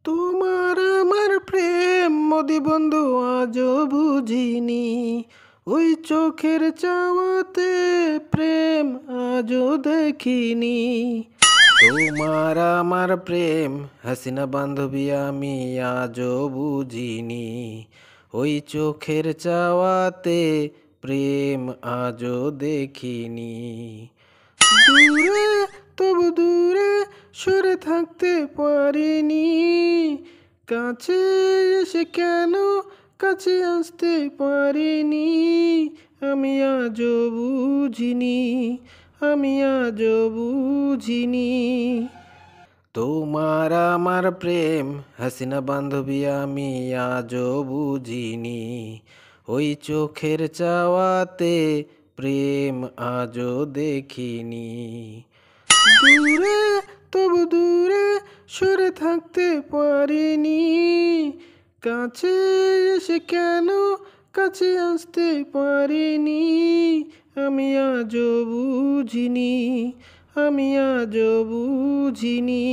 তোমার আমার প্রেম মোদি বন্ধু আজও বুঝিনি। ওই চোখের চাওয়াতে প্রেম আজও দেখিনি। তোমার আমার প্রেম হাসিনা বান্ধবী আমি আজও বুঝিনি। ওই চোখের চাওয়াতে প্রেম আজও দেখিনি। দূরে তবু দূরে সরে থাকতে পারিনি। কাছে এসে কেন কাছে আসতে পারিনি। আমি আজও বুঝিনি, আমি আজও বুঝিনি। তোমার আমার প্রেম হাসিনা বান্ধবী আমি আজও বুঝিনি। ওই চোখের চাওয়াতে প্রেম আজও দেখিনি। দূরে তবু দূরে সরে থাকতে পারিনি। কাছে এসে কেন কাছে আসতে পারিনি। আমি আজও বুঝিনি, আমি আজও বুঝিনি।